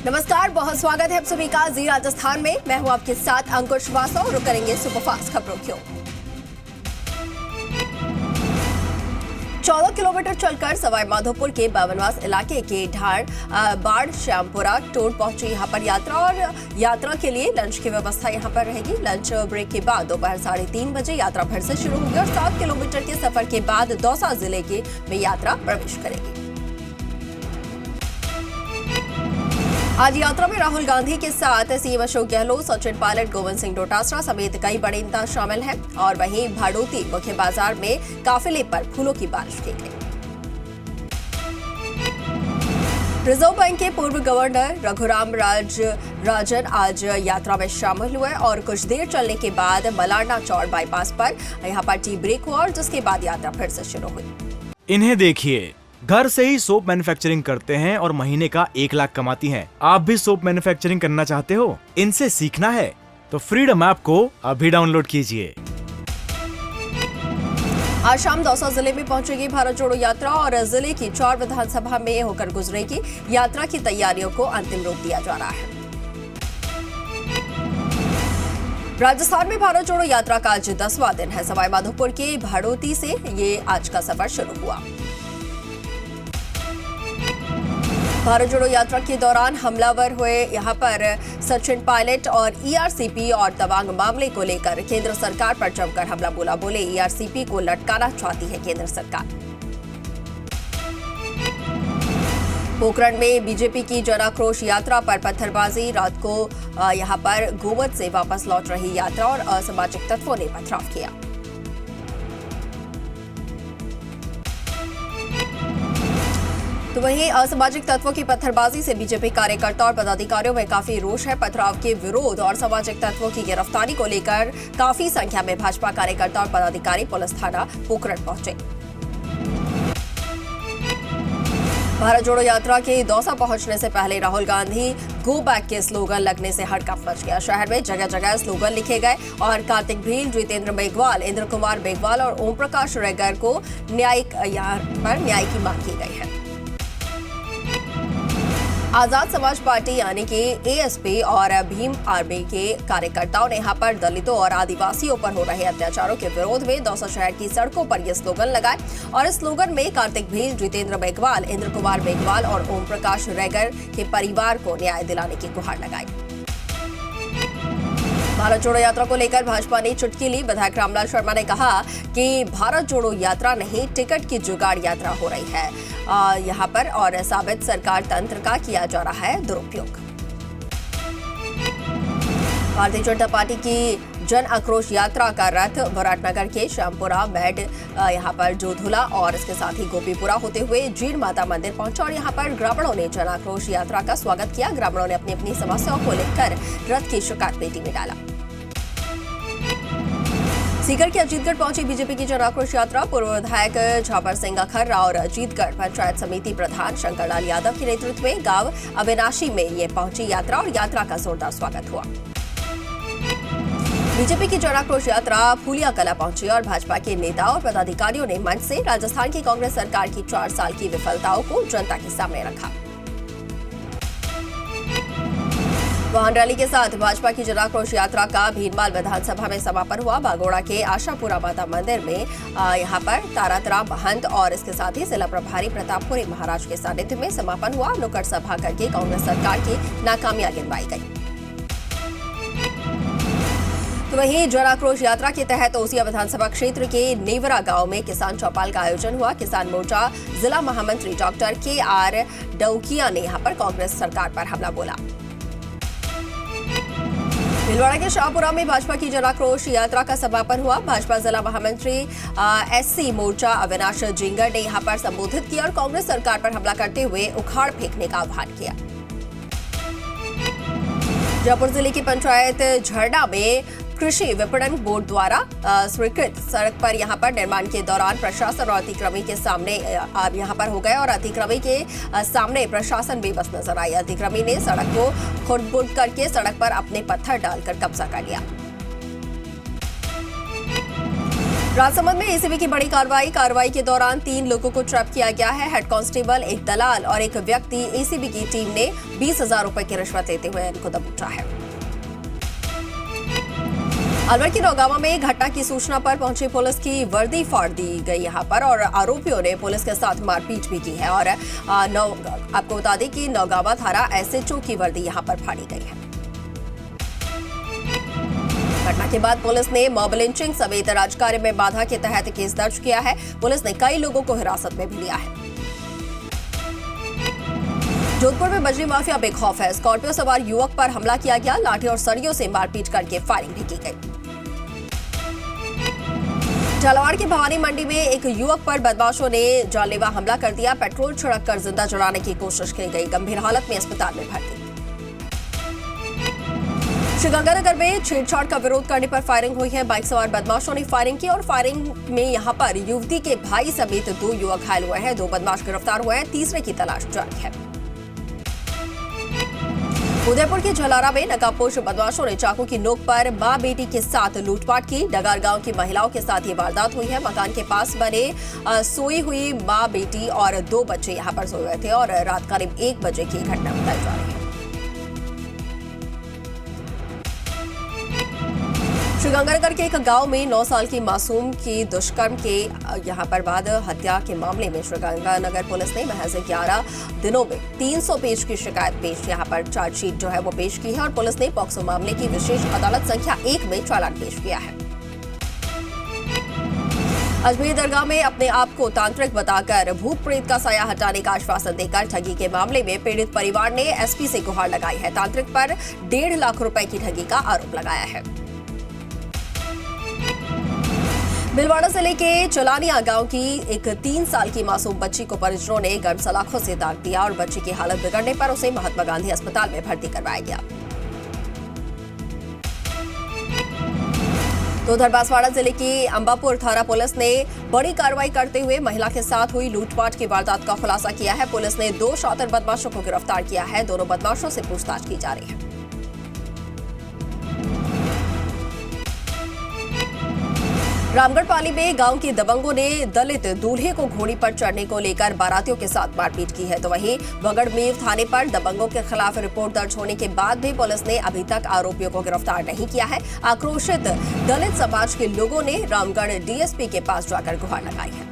नमस्कार, बहुत स्वागत है आप सभी का जी राजस्थान में। मैं हूं आपके साथ अंकुर श्रीवास्तव और रुक करेंगे सुपरफास्ट खबरों की ओर। 14 किलोमीटर चलकर सवाई माधोपुर के बावनवास इलाके के ढाड़ बाढ़ श्यामपुरा टोल पहुंची यहां पर यात्रा और यात्रा के लिए लंच की व्यवस्था यहां पर रहेगी। लंच ब्रेक के बाद दोपहर 3:30 बजे यात्रा फिर से शुरू होगी और 7 किलोमीटर के सफर के बाद दौसा जिले में यात्रा प्रवेश करेगी। आज यात्रा में राहुल गांधी के साथ सीएम अशोक गहलोत, सचिन पायलट, गोविंद सिंह डोटासरा समेत कई बड़े नेता शामिल हैं और वहीं भाडोती मुख्य बाजार में काफिले पर फूलों की बारिश की गई। रिजर्व बैंक के पूर्व गवर्नर रघुराम राजन आज यात्रा में शामिल हुए और कुछ देर चलने के बाद मलारना चौड़ बाईपास पर यहां पर टी ब्रेक हुआ और जिसके बाद यात्रा फिर से शुरू हुई। इन्हें देखिए, घर से ही सोप मैन्युफैक्चरिंग करते हैं और महीने का 1 लाख कमाती हैं। आप भी सोप मैन्युफैक्चरिंग करना चाहते हो? इनसे सीखना है तो फ्रीडम ऐप को अभी डाउनलोड कीजिए। आज शाम दौसा जिले में पहुंचेगी भारत जोड़ो यात्रा और जिले की 4 विधानसभा में होकर गुजरेगी। यात्रा की तैयारियों को अंतिम रूप दिया जा रहा है। राजस्थान में भारत जोड़ो यात्रा का आज 10वां दिन है। सवाई माधोपुर के भाडोती से ये आज का सफर शुरू हुआ। भारत जोड़ो यात्रा के दौरान हमलावर हुए यहां पर सचिन पायलट और ईआरसीपी और तवांग मामले को लेकर केंद्र सरकार पर जमकर हमला बोला। बोले ईआरसीपी को लटकाना चाहती है केंद्र सरकार। पोखरण में बीजेपी की जन आक्रोश यात्रा पर पत्थरबाजी। रात को यहां पर गोमत से वापस लौट रही यात्रा और असामाजिक तत्वों ने पथराव किया। तो वहीं असामाजिक तत्वों की पत्थरबाजी से बीजेपी कार्यकर्ता और पदाधिकारियों में काफी रोष है। पथराव के विरोध और सामाजिक तत्वों की गिरफ्तारी को लेकर काफी संख्या में भाजपा कार्यकर्ता और पदाधिकारी पुलिस थाना पोखरण पहुंचे। भारत जोड़ो यात्रा के दौसा पहुंचने से पहले राहुल गांधी गो बैक के स्लोगन लगने से हड़कंप मच गया। शहर में जगह जगह स्लोगन लिखे गए और कार्तिक भील, जितेंद्र मेघवाल, इंद्र कुमार मेघवाल और ओम प्रकाश रेगर को न्याय की मांग की गई है। आजाद समाज पार्टी यानी कि एएसपी और भीम आर्मी के कार्यकर्ताओं ने यहां पर दलितों और आदिवासियों पर हो रहे अत्याचारों के विरोध में दौसा शहर की सड़कों पर ये स्लोगन लगाए और इस स्लोगन में कार्तिक भील, जितेंद्र मेघवाल, इंद्र कुमार मेघवाल और ओम प्रकाश रेगर के परिवार को न्याय दिलाने की गुहार लगाई। भारत जोड़ो यात्रा को लेकर भाजपा ने चुटकी ली। विधायक रामलाल शर्मा ने कहा कि भारत जोड़ो यात्रा नहीं, टिकट की जुगाड़ यात्रा हो रही है यहां पर और साबित सरकार तंत्र का किया जा रहा है दुरुपयोग। भारतीय जनता पार्टी की जन आक्रोश यात्रा का रथ विराटनगर के श्यामपुरा मेड यहां पर जोधुला और इसके साथ ही गोपीपुरा होते हुए जीण माता मंदिर पहुंचा और यहां पर ग्रामीणों ने जन आक्रोश यात्रा का स्वागत किया। ग्रामीणों ने अपनी अपनी समस्याओं को लेकर रथ की शिकायत पेटी में डाला। सीकर के अजीतगढ़ पहुंची बीजेपी की जन आक्रोश यात्रा। पूर्व विधायक झापर सिंह अखर्रा और अजीतगढ़ पंचायत समिति प्रधान शंकरलाल यादव के नेतृत्व में गांव अविनाशी में ये पहुंची यात्रा और यात्रा का जोरदार स्वागत हुआ। बीजेपी की जन आक्रोश यात्रा फूलिया कला पहुंची और भाजपा के नेता और पदाधिकारियों ने मंच से राजस्थान की कांग्रेस सरकार की 4 साल की विफलताओं को जनता के सामने रखा। वाहन रैली के साथ भाजपा की जन आक्रोश यात्रा का भीनमाल विधानसभा में समापन हुआ। बागोड़ा के आशापुरा माता मंदिर में यहां पर तारातराम महंत और इसके साथ ही जिला प्रभारी प्रतापपुरी महाराज के सानिध्य में समापन हुआ। नुक्कड़ सभा करके कांग्रेस सरकार की नाकामियां गिनवाई गई। तो वहीं जन आक्रोश यात्रा के तहत ओसिया विधानसभा क्षेत्र के नेवरा गांव में किसान चौपाल का आयोजन हुआ। किसान मोर्चा जिला महामंत्री डॉक्टर KR डौकिया ने यहां पर कांग्रेस सरकार पर हमला बोला। भीलवाड़ा के शाहपुरा में भाजपा की जन आक्रोश यात्रा का समापन हुआ। भाजपा जिला महामंत्री SC मोर्चा अविनाश जिंगर ने यहां पर संबोधित किया और कांग्रेस सरकार पर हमला करते हुए उखाड़ फेंकने का आह्वान किया। जयपुर जिले की पंचायत झरना में कृषि विपणन बोर्ड द्वारा स्वीकृत सड़क पर यहां पर निर्माण के दौरान प्रशासन और अतिक्रमी के सामने यहां पर हो गए और अतिक्रमी के सामने प्रशासन बेबस नजर आई। अतिक्रमी ने सड़क को खुरद-बुरद करके सड़क पर अपने पत्थर डालकर कब्जा कर लिया। राजसमंद में एसीबी की बड़ी कार्रवाई के दौरान 3 लोगों को ट्रैप किया गया है। हेड कांस्टेबल, एक दलाल और एक व्यक्ति एसीबी की टीम ने 20,000 रुपए की रिश्वत लेते हुए इनको दबोचा है। अलवर के नौगावा में घटना की सूचना पर पहुंची पुलिस की वर्दी फाड़ दी गई यहां पर और आरोपियों ने पुलिस के साथ मारपीट भी की है और आपको बता दें कि नौगावा थाना एसएचओ की वर्दी यहां पर फाड़ी गई है। घटना के बाद पुलिस ने मॉब लिंचिंग समेत राजकार्य में बाधा के तहत केस दर्ज किया है। पुलिस ने कई लोगों को हिरासत में भी लिया है। जोधपुर में बजरी माफिया बेखौफ है। स्कॉर्पियो सवार युवक पर हमला किया गया। लाठी और सरियों से मारपीट करके फायरिंग भी की गई। झालावाड़ की भवानी मंडी में एक युवक पर बदमाशों ने जानलेवा हमला कर दिया। पेट्रोल छिड़ककर जिंदा जलाने की कोशिश की गई। गंभीर हालत में अस्पताल में भर्ती। श्रीगंगानगर में छेड़छाड़ का विरोध करने पर फायरिंग हुई है। बाइक सवार बदमाशों ने फायरिंग की और फायरिंग में यहां पर युवती के भाई समेत 2 युवक घायल हुए हैं। 2 बदमाश गिरफ्तार हुए हैं। तीसरे की तलाश जारी है। उदयपुर के झलारा में नकाबपोश बदमाशों ने चाकू की नोक पर मां बेटी के साथ लूटपाट की। डगार गांव की महिलाओं के साथ ये वारदात हुई है। मकान के पास बने सोई हुई मां बेटी और 2 बच्चे यहां पर सोए हुए थे और रात करीब 1 बजे की घटना बताई जा रही है। श्रीगंगानगर के एक गांव में 9 साल की मासूम की दुष्कर्म के यहां पर बाद हत्या के मामले में श्रीगंगानगर पुलिस ने महज 11 दिनों में 300 पेज की शिकायत पेश यहां पर चार्जशीट जो है वो पेश की है और पुलिस ने पॉक्सो मामले की विशेष अदालत संख्या 1 में चालान पेश किया है। अजमेर दरगाह में अपने आप को तांत्रिक बताकर भूत प्रेत का साया हटाने का आश्वासन देकर ठगी के मामले में पीड़ित परिवार ने एसपी से गुहार लगाई है। तांत्रिक पर 1.5 लाख रुपए की ठगी का आरोप लगाया है। भिलवाड़ा जिले के चलानिया गांव की एक 3 साल की मासूम बच्ची को परिजनों ने गर्म सलाखों से दाग दिया और बच्ची की हालत बिगड़ने पर उसे महात्मा गांधी अस्पताल में भर्ती करवाया गया। तो उधर बांसवाड़ा जिले की अंबापुर थाना पुलिस ने बड़ी कार्रवाई करते हुए महिला के साथ हुई लूटपाट की वारदात का खुलासा किया है। पुलिस ने 2 शातिर बदमाशों को गिरफ्तार किया है। दोनों बदमाशों से पूछताछ की जा रही है। रामगढ़ पाली में गांव के दबंगों ने दलित दूल्हे को घोड़ी पर चढ़ने को लेकर बारातियों के साथ मारपीट की है। तो वहीं बगड़मेव थाने पर दबंगों के खिलाफ रिपोर्ट दर्ज होने के बाद भी पुलिस ने अभी तक आरोपियों को गिरफ्तार नहीं किया है। आक्रोशित दलित समाज के लोगों ने रामगढ़ डीएसपी के पास जाकर गुहार लगाई है।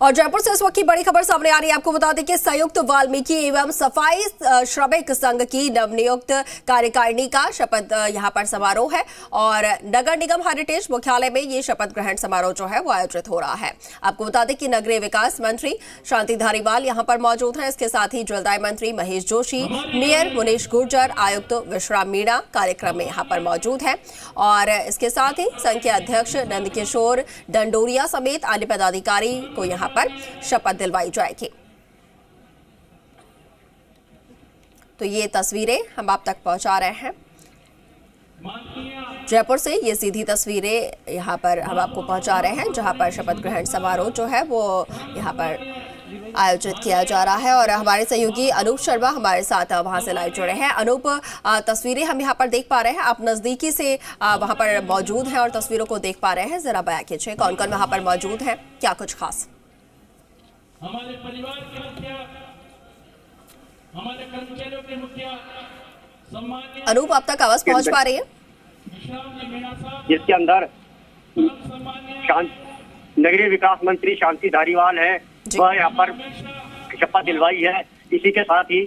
और जयपुर से इस वक्त की बड़ी खबर सामने आ रही है। आपको बता दें कि संयुक्त वाल्मीकि एवं सफाई श्रमिक संघ की नवनियुक्त कार्यकारिणी का शपथ यहां पर समारोह है और नगर निगम हेरिटेज मुख्यालय में ये शपथ ग्रहण समारोह जो है वो आयोजित हो रहा है। आपको बता दें कि नगरीय विकास मंत्री शांति धारीवाल यहां पर मौजूद हैं। इसके साथ ही जलदाय मंत्री महेश जोशी, मेयर मुनीश गुर्जर, आयुक्त विश्राम मीणा कार्यक्रम में यहां पर मौजूद है और इसके साथ ही संघ के अध्यक्ष नंदकिशोर डंडोरिया समेत अन्य पदाधिकारी को यहां पर शपथ दिलवाई जाएगी। तो ये तस्वीरें हम आप तक पहुंचा रहे हैं जयपुर से। ये सीधी तस्वीरें यहां पर हम आपको पहुंचा रहे हैं जहां पर शपथ ग्रहण समारोह जो है वो यहां पर आयोजित किया जा रहा है और हमारे सहयोगी अनूप शर्मा हमारे साथ वहां से लाइव जुड़े हैं। अनूप, तस्वीरें हम यहां पर देख पा रहे हैं। आप नजदीकी से वहां पर मौजूद हैं और तस्वीरों को देख पा रहे हैं। जरा बयां कीजिए कौन कौन वहां पर मौजूद है, क्या कुछ खास? हमारे परिवार के मुखिया, हमारे कर्मचारियों के मुखिया, सम्मानित अनूप, आप तक आवाज पहुंच पा रही है? जिसके अंदर नगरीय विकास मंत्री शांति धारीवाल है, वह यहाँ पर शपथ दिलवाई है। इसी के साथ ही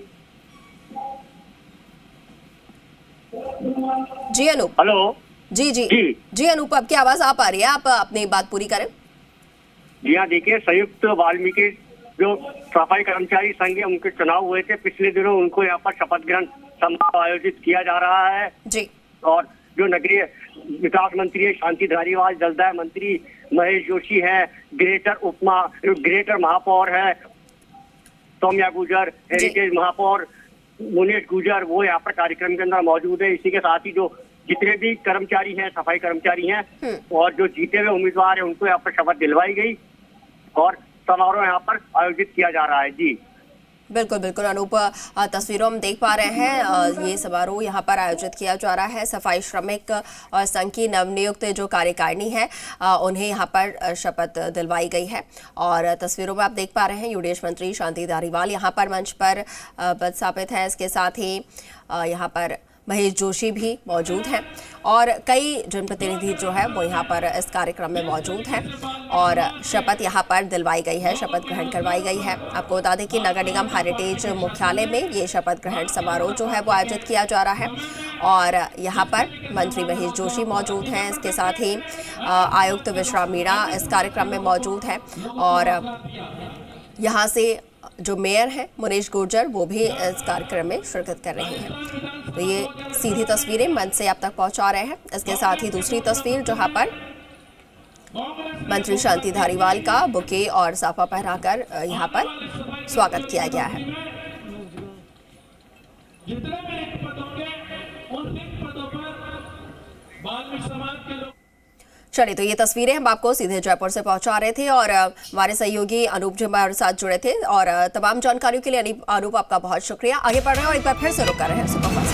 जी अनूप। हेलो। जी अनूप, आपकी आवाज आ पा रही है, आप अपनी बात पूरी करें। जी हाँ, देखिए, संयुक्त वाल्मीकि जो सफाई कर्मचारी संघ है उनके चुनाव हुए थे पिछले दिनों, उनको यहाँ पर शपथ ग्रहण समारोह आयोजित किया जा रहा है जी। और जो नगरीय विकास मंत्री है शांति धारीवाल, जलदाय मंत्री महेश जोशी है, ग्रेटर महापौर है सौम्या गुर्जर, हेरिटेज महापौर मुनीश गुर्जर, वो यहाँ पर कार्यक्रम के अंदर मौजूद है। इसी के साथ ही जो जितने भी कर्मचारी हैं, सफाई कर्मचारी हैं और जो जीते हुए उम्मीदवार हैं उनको यहाँ पर शपथ दिलवाई गई और समारोह यहाँ पर आयोजित किया जा रहा है। जी बिल्कुल बिल्कुल अनूप, तस्वीरों हम देख पा रहे हैं। ये समारोह यहाँ पर आयोजित किया जा रहा है। सफाई श्रमिक और संघ की नवनियुक्त जो कार्यकारिणी है उन्हें यहाँ पर शपथ दिलवाई गई है। और तस्वीरों में आप देख पा रहे हैं यूडीएच मंत्री शांति धारीवाल यहाँ पर मंच पर पदस्थापित है। इसके साथ ही यहाँ पर महेश जोशी भी मौजूद हैं और कई जनप्रतिनिधि जो है वो यहाँ पर इस कार्यक्रम में मौजूद हैं और शपथ यहाँ पर दिलवाई गई है, शपथ ग्रहण करवाई गई है। आपको बता दें कि नगर निगम हेरिटेज मुख्यालय में ये शपथ ग्रहण समारोह जो है वो आयोजित किया जा रहा है और यहाँ पर मंत्री महेश जोशी मौजूद हैं। इसके साथ ही आयुक्त विश्राम मीणा इस कार्यक्रम में मौजूद हैं और यहाँ से जो मेयर हैं मुनीश गुर्जर वो भी इस कार्यक्रम में शिरकत कर रहे हैं। तो ये सीधी तस्वीरें मंच से आप तक पहुंचा रहे हैं। इसके साथ ही दूसरी तस्वीर जहां पर मंत्री शांति धारीवाल का बुके और साफा पहनाकर यहां पर स्वागत किया गया है। जितने भी रिक्त पद होंगे उन रिक्त पदों पर बाल्मीकि समाज के लोग। चलिए, तो ये तस्वीरें हम आपको सीधे जयपुर से पहुंचा रहे थे और हमारे सहयोगी अनूप जी हमारे साथ जुड़े थे और तमाम जानकारियों के लिए अनूप आपका बहुत शुक्रिया। आगे बढ़ रहे हैं और एक बार फिर से रुक कर रहे हैं सुपरफास्ट।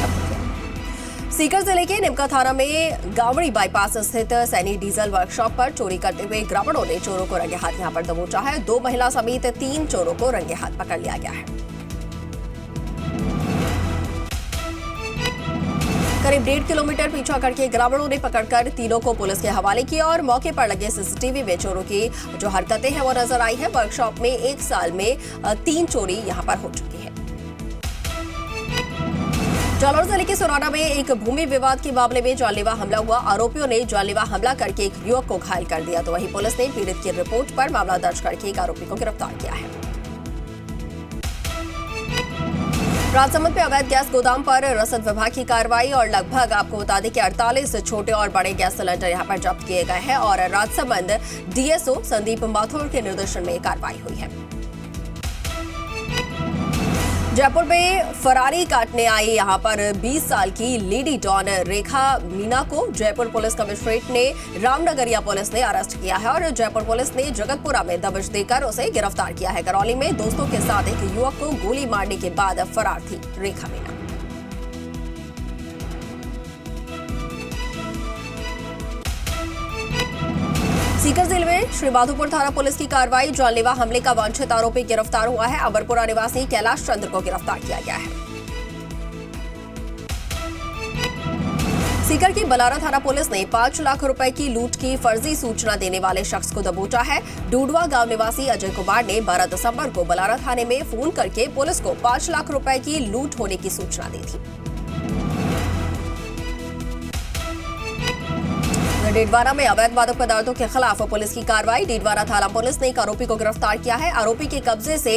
सीकर जिले के निमका थाना में गावड़ी बाईपास स्थित सैनी डीजल वर्कशॉप पर चोरी करते हुए ग्रामीणों ने चोरों को रंगे हाथ यहां पर दबोचा है। 2 महिला समेत 3 चोरों को रंगे हाथ पकड़ लिया गया है। करीब 1.5 किलोमीटर पीछा करके ग्रामीणों ने पकड़कर तीनों को पुलिस के हवाले किया और मौके पर लगे सीसीटीवी में चोरों की जो हरकतें हैं वो नजर आई है। वर्कशॉप में 1 साल में 3 चोरी यहां पर हो चुकी है। जालौर जिले के सुराना में एक भूमि विवाद के मामले में जानलेवा हमला हुआ। आरोपियों ने जानलेवा हमला करके एक युवक को घायल कर दिया। तो वहीं पुलिस ने पीड़ित की रिपोर्ट पर मामला दर्ज करके एक आरोपी को गिरफ्तार किया है। राजसमंद में अवैध गैस गोदाम पर रसद विभाग की कार्रवाई और लगभग आपको बता दें कि 48 छोटे और बड़े गैस सिलेंडर यहां पर जब्त किए गए हैं और राजसमंद डीएसओ संदीप माथुर के निर्देशन में कार्रवाई हुई है। जयपुर में फरारी काटने आई यहां पर 20 साल की लेडी डॉन रेखा मीना को जयपुर पुलिस कमिश्नरेट ने रामनगरिया पुलिस ने अरेस्ट किया है और जयपुर पुलिस ने जगतपुरा में दबिश देकर उसे गिरफ्तार किया है। करौली में दोस्तों के साथ एक युवक को गोली मारने के बाद फरार थी रेखा मीना। सीकर जिले में श्रीमाधोपुर थाना पुलिस की कार्रवाई। जानलेवा हमले का वांछित आरोपी गिरफ्तार हुआ है। अमरपुरा निवासी कैलाश चंद्र को गिरफ्तार किया गया है। सीकर की बलारा थाना पुलिस ने 5 लाख रुपए की लूट की फर्जी सूचना देने वाले शख्स को दबोचा है। डूडवा गांव निवासी अजय कुमार ने 12 दिसंबर को बलारा थाने में फोन करके पुलिस को 5 लाख रुपए की लूट होने की सूचना दी थी। डीडवाना में अवैध मादक पदार्थों के खिलाफ पुलिस की कार्रवाई। डीडवाना थाना पुलिस ने एक आरोपी को गिरफ्तार किया है। आरोपी के कब्जे से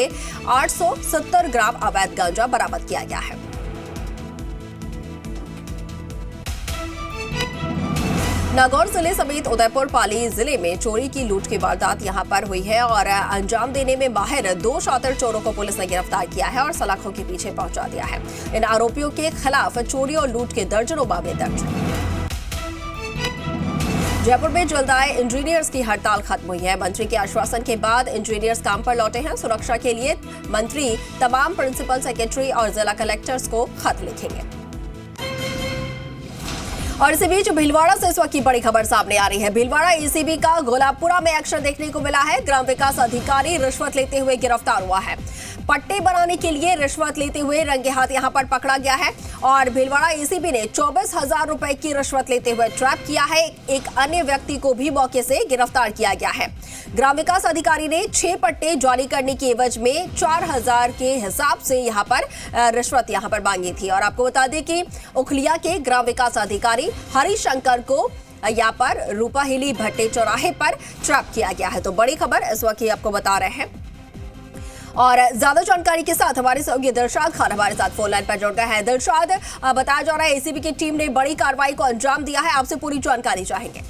870 ग्राम अवैध गांजा बरामद किया गया है। नागौर जिले समेत उदयपुर पाली जिले में चोरी की लूट की वारदात यहां पर हुई है और अंजाम देने में माहिर 2 शातिर चोरों को पुलिस ने गिरफ्तार किया है और सलाखों के पीछे पहुंचा दिया है। इन आरोपियों के खिलाफ चोरी और लूट के दर्जनों मामले दर्ज हैं। जयपुर में जल्दाय इंजीनियर्स की हड़ताल खत्म हुई है। मंत्री के आश्वासन के बाद इंजीनियर्स काम पर लौटे हैं। सुरक्षा के लिए मंत्री तमाम प्रिंसिपल सेक्रेटरी और जिला कलेक्टर्स को खत लिखेंगे। और इसी बीच भीलवाड़ा से इस वक्त की बड़ी खबर सामने आ रही है। भीलवाड़ा एसीबी का गुलाबपुरा में एक्शन देखने को मिला है। ग्राम विकास अधिकारी रिश्वत लेते हुए गिरफ्तार हुआ है। पट्टे बनाने के लिए रिश्वत लेते हुए रंगे हाथ यहां पर पकड़ा गया है और भीलवाड़ा एसीबी ने 24,000 रुपए की रिश्वत लेते हुए ट्रैप किया है। एक अन्य व्यक्ति को भी मौके से गिरफ्तार किया गया है। ग्राम विकास अधिकारी ने 6 पट्टे जारी करने की एवज में 4,000 के हिसाब से यहां पर रिश्वत यहां पर मांगी थी। और आपको बता दें कि उखलिया के ग्राम विकास अधिकारी हरिशंकर को यहाँ पर रूपाहिली भट्टे चौराहे पर ट्रैप किया गया है। तो बड़ी खबर इस वक्त आपको बता रहे हैं और ज्यादा जानकारी के साथ हमारे सहयोगी दिलशाद खान हमारे साथ फोन लाइन पर जुड़ गए हैं। दिलशाद, बताया जा रहा है एसीबी की टीम ने बड़ी कार्रवाई को अंजाम दिया है। आपसे पूरी जानकारी चाहेंगे।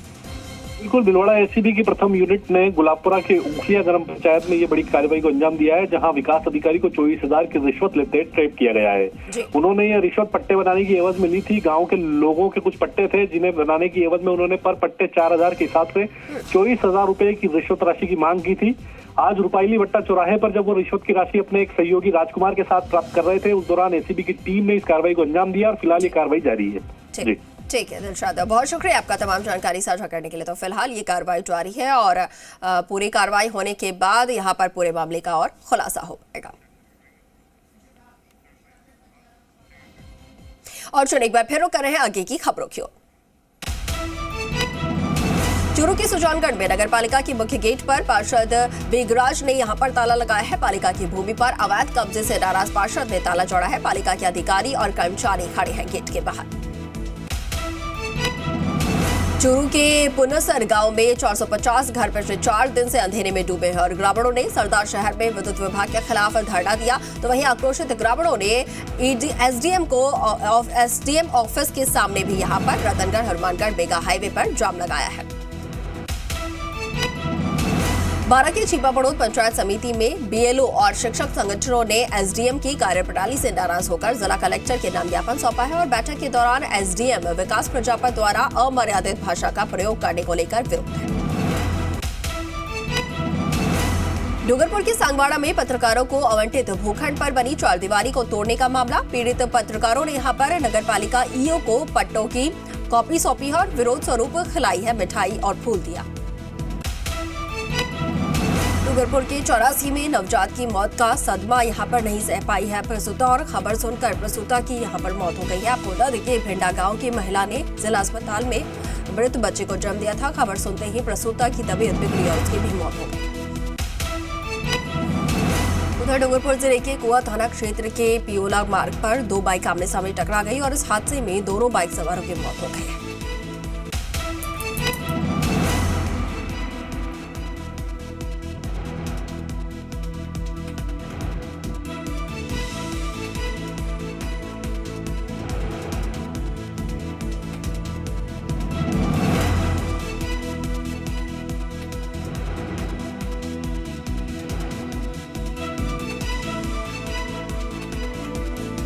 बिल्कुल, भीलवाड़ा एसीबी की प्रथम यूनिट ने गुलाबपुरा के उखलिया ग्राम पंचायत में ये बड़ी कार्रवाई को अंजाम दिया है, जहां विकास अधिकारी को 24,000 की रिश्वत लेते ट्रैप किया गया है। उन्होंने ये रिश्वत पट्टे बनाने की एवज में ली थी। गांव के लोगों के कुछ पट्टे थे जिन्हें बनाने की एवज में उन्होंने पर पट्टे 4,000 के हिसाब से 24,000 रुपए की रिश्वत राशि की मांग की थी आज रुपाइली भट्टा चौराहे पर जब वो रिश्वत की राशि अपने एक सहयोगी राजकुमार के साथ प्राप्त कर रहे थे, उस दौरान एसीबी की टीम ने इस कार्रवाई को अंजाम दिया और फिलहाल ये कार्रवाई जारी है। जी ठीक है दिलशाद, बहुत शुक्रिया आपका तमाम जानकारी साझा करने के लिए। तो फिलहाल ये कार्रवाई जारी है और पूरी कार्रवाई होने के बाद यहाँ पर पूरे मामले का और खुलासा हो पाएगा। और चुन एक बार फिर कर रहे हैं आगे की खबरों की ओर। चूरू के सुजानगढ़ में नगर पालिका की मुख्य गेट पर पार्षद बेगराज ने यहां पर ताला लगाया है। पालिका की भूमि पर अवैध कब्जे से नाराज पार्षद ने ताला जोड़ा है। पालिका के अधिकारी और कर्मचारी खड़े हैं गेट के बाहर। चूरू के पुनसर गांव में 450 घर पिछले 4 दिन से अंधेरे में डूबे हैं और ग्रामीणों ने सरदार शहर में विद्युत विभाग के खिलाफ धरना दिया। तो वहीं आक्रोशित ग्रामीणों ने एसडीएम ऑफिस के सामने भी यहां पर रतनगढ़ हनुमानगढ़ मेगा हाईवे पर जाम लगाया है। बारां के छिपा पड़ोद पंचायत समिति में बीएलओ और शिक्षक संगठनों ने एसडीएम की कार्यप्रणाली से नाराज होकर जिला कलेक्टर के नाम ज्ञापन सौंपा है और बैठक के दौरान एसडीएम विकास प्रजापति द्वारा अमर्यादित भाषा का प्रयोग करने को लेकर विरोध है। डूंगरपुर के सांगवाड़ा में पत्रकारों को आवंटित भूखंड पर बनी चारदीवारी को तोड़ने का मामला। पीड़ित पत्रकारों ने यहां पर नगरपालिका ईओ को पट्टों की कॉपी सौंपी है और विरोध स्वरूप खिलाई है मिठाई और फूल दिया। डूंगरपुर के 84 में नवजात की मौत का सदमा यहां पर नहीं सह पाई है प्रसूता और खबर सुनकर प्रसूता की यहां पर मौत हो गई है। आपको बता दें कि भिंडा गांव की महिला ने जिला अस्पताल में मृत बच्चे को जन्म दिया था। खबर सुनते ही प्रसूता की तबीयत बिगड़ी और उसकी भी मौत हो गई। उधर डूंगरपुर जिले के कुआ थाना क्षेत्र के पियोला मार्ग पर 2 बाइक आमने सामने टकरा गई और इस हादसे में दोनों बाइक सवारों की मौत हो गई है।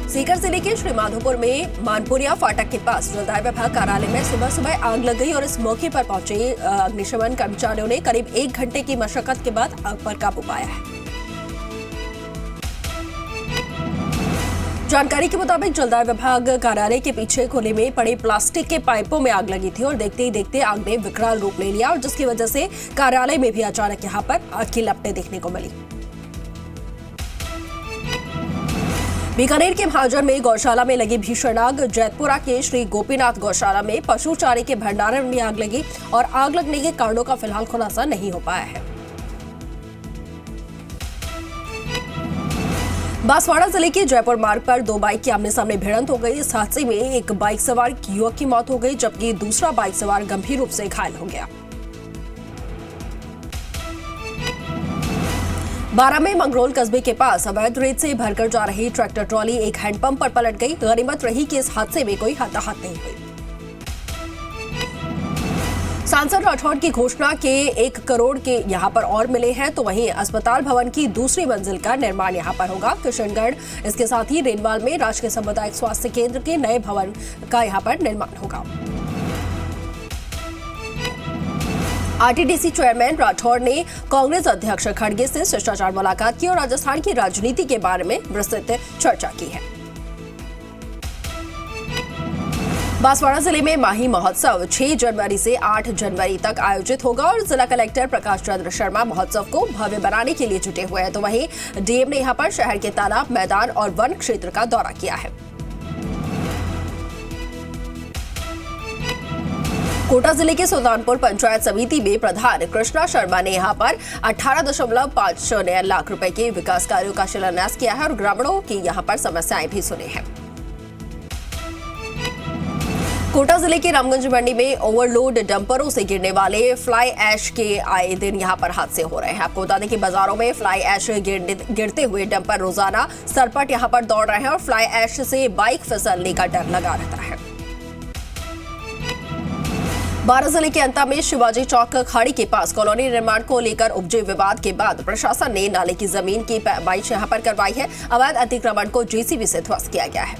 सीकर जिले के श्रीमाधोपुर में मानपुरिया फाटक के पास जलदाय विभाग कार्यालय में सुबह सुबह आग लग गई और इस मौके पर पहुंचे अग्निशमन कर्मचारियों ने करीब 1 घंटे की मशक्कत के बाद आग पर काबू पाया है। जानकारी के मुताबिक जलदाय विभाग कार्यालय के पीछे खुले में पड़े प्लास्टिक के पाइपों में आग लगी थी और देखते ही देखते आग ने विकराल रूप ले लिया और जिसकी वजह से कार्यालय में भी अचानक यहां पर आग की लपटें देखने को मिली। बीकानेर के महाजन में गौशाला में लगी भीषण आग। जैतपुरा के श्री गोपीनाथ गौशाला में पशु चारे के भंडारण में आग लगी और आग लगने के कारणों का फिलहाल खुलासा नहीं हो पाया है। बांसवाड़ा जिले के जयपुर मार्ग पर 2 बाइक की आमने सामने भिड़ंत हो गई। इस हादसे में एक बाइक सवार युवक की मौत हो गई जबकि दूसरा बाइक सवार गंभीर रूप से घायल हो गया। बारां में मंगरोल कस्बे के पास अवैध रेत से भरकर जा रही ट्रैक्टर ट्रॉली एक हैंडपंप पर पलट गई। गनीमत रही कि इस हादसे में कोई हताहत नहीं हुई। सांसद राठौड़ की घोषणा के 1 करोड़ के यहां पर और मिले हैं तो वहीं अस्पताल भवन की दूसरी मंजिल का निर्माण यहां पर होगा। किशनगढ़ इसके साथ ही रेनवाल में राजकीय सामुदायिक स्वास्थ्य केंद्र के नए भवन का यहां पर निर्माण होगा। आरटीडीसी चेयरमैन राठौड़ ने कांग्रेस अध्यक्ष खड़गे से शिष्टाचार मुलाकात की और राजस्थान की राजनीति के बारे में विस्तृत चर्चा की है। बांसवाड़ा जिले में माही महोत्सव 6 जनवरी से 8 जनवरी तक आयोजित होगा और जिला कलेक्टर प्रकाश चंद्र शर्मा महोत्सव को भव्य बनाने के लिए जुटे हुए हैं। तो वहीं डीएम ने यहां पर शहर के तालाब, मैदान और वन क्षेत्र का दौरा किया है। कोटा जिले के सुल्तानपुर पंचायत समिति में प्रधान कृष्णा शर्मा ने यहां पर 18.5 लाख रुपए के विकास कार्यों का शिलान्यास किया है और ग्रामीणों की यहां पर समस्याएं भी सुनी हैं। कोटा जिले के रामगंज मंडी में ओवरलोड डंपरों से गिरने वाले फ्लाई ऐश के आए दिन यहां पर हादसे हो रहे हैं। आपको बता दें कि बाजारों में फ्लाई ऐश गिरते हुए डंपर रोजाना सरपट यहां पर दौड़ रहे हैं और फ्लाई ऐश से बाइक फिसलने का डर लगा रहता है। बारां जिले के अंता में शिवाजी चौक खाड़ी के पास कॉलोनी निर्माण को लेकर उपजे विवाद के बाद प्रशासन ने नाले की जमीन की पैमाइश यहां पर करवाई है। अवैध अतिक्रमण को जेसीबी से ध्वस्त किया गया है।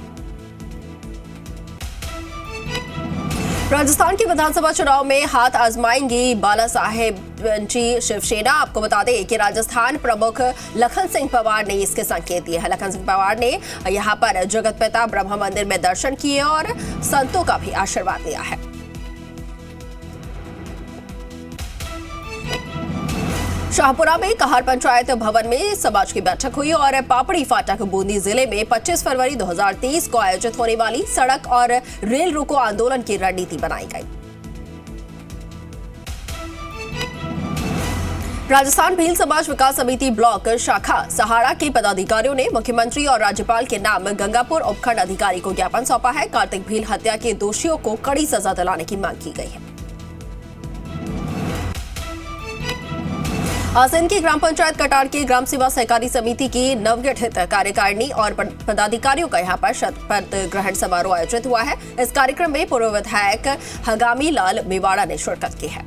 राजस्थान के विधानसभा चुनाव में हाथ आजमाएंगी बाला साहेबची शिवसेना। आपको बता दें कि राजस्थान प्रमुख लखन सिंह पवार ने इसके संकेत दिए हैं। लखन सिंह पवार ने यहां पर जगत पिता ब्रह्मा मंदिर में दर्शन किए और संतों का भी आशीर्वाद लिया है। शाहपुरा में कहार पंचायत भवन में समाज की बैठक हुई और पापड़ी फाटक बूंदी जिले में 25 फरवरी 2023 को आयोजित होने वाली सड़क और रेल रोको आंदोलन की रणनीति बनाई गई। राजस्थान भील समाज विकास समिति ब्लॉक शाखा सहाड़ा के पदाधिकारियों ने मुख्यमंत्री और राज्यपाल के नाम गंगापुर उपखंड अधिकारी को ज्ञापन सौंपा है। कार्तिक भील हत्या के दोषियों को कड़ी सजा दिलाने की मांग की गई है। आसन की ग्राम पंचायत कटार की ग्राम सेवा सहकारी समिति की नवगठित कार्यकारिणी और पदाधिकारियों का यहां पर शपथ ग्रहण समारोह आयोजित हुआ है। इस कार्यक्रम में पूर्व विधायक हगामी लाल मेवाड़ा ने शिरकत की है।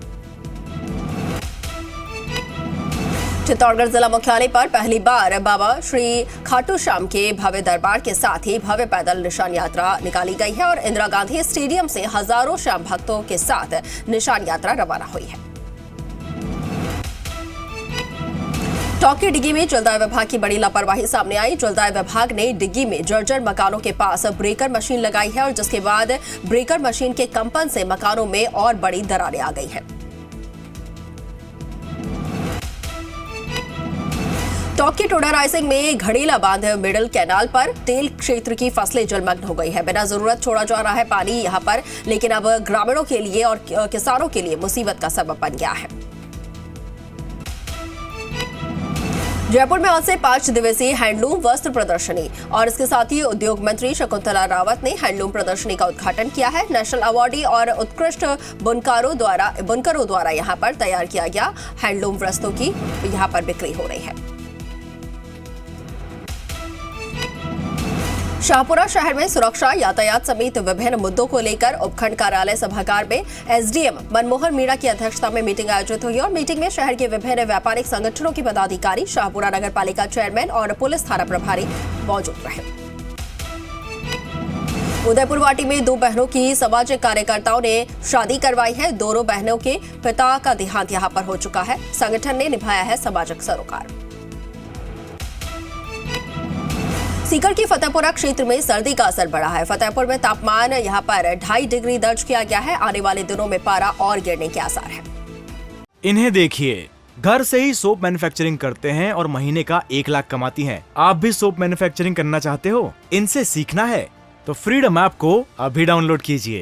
चित्तौड़गढ़ जिला मुख्यालय पर पहली बार बाबा श्री खाटू श्याम के भव्य दरबार के साथ ही भव्य पैदल निशान यात्रा निकाली गई है और इंदिरा गांधी स्टेडियम से हजारों श्याम भक्तों के साथ निशान यात्रा रवाना हुई है। टॉकी डिग्गी में जलदाय विभाग की बड़ी लापरवाही सामने आई। जलदाय विभाग ने डिग्गी में जर्जर मकानों के पास ब्रेकर मशीन लगाई है और जिसके बाद ब्रेकर मशीन के कंपन से मकानों में और बड़ी दरारें आ गई हैं। टॉकी टोडा राइसिंग में घड़ीला बांध मिडल कैनाल पर तेल क्षेत्र की फसलें जलमग्न हो गई है। बिना जरूरत छोड़ा जा रहा है पानी यहां पर, लेकिन अब ग्रामीणों के लिए और किसानों के लिए मुसीबत का सबब बन गया है। जयपुर में आज से 5 दिवसीय हैंडलूम वस्त्र प्रदर्शनी और इसके साथ ही उद्योग मंत्री शकुंतला रावत ने हैंडलूम प्रदर्शनी का उद्घाटन किया है। नेशनल अवार्डी और उत्कृष्ट बुनकरों द्वारा यहां पर तैयार किया गया हैंडलूम वस्त्रों की यहां पर बिक्री हो रही है। शाहपुरा शहर में सुरक्षा, यातायात समेत विभिन्न मुद्दों को लेकर उपखंड कार्यालय सभागार में एसडीएम मनमोहन मीणा की अध्यक्षता में मीटिंग आयोजित हुई और मीटिंग में शहर के विभिन्न व्यापारिक संगठनों के पदाधिकारी, शाहपुरा नगर पालिका चेयरमैन और पुलिस थाना प्रभारी मौजूद रहे। उदयपुर वाटी में 2 बहनों की सामाजिक कार्यकर्ताओं ने शादी करवाई है। दोनों बहनों के पिता का देहांत यहां पर हो चुका है। संगठन ने निभाया है सामाजिक सरोकार। सीकर की फतेहपुरा क्षेत्र में सर्दी का असर बढ़ा है। फतेहपुर में तापमान यहां पर 2.5 डिग्री दर्ज किया गया है। आने वाले दिनों में पारा और गिरने के आसार हैं। इन्हें देखिए, घर से ही सोप मैन्युफैक्चरिंग करते हैं और महीने का 1 लाख कमाती हैं। आप भी सोप मैन्युफैक्चरिंग करना चाहते हो? इनसे सीखना है तो फ्रीडम ऐप को अभी डाउनलोड कीजिए।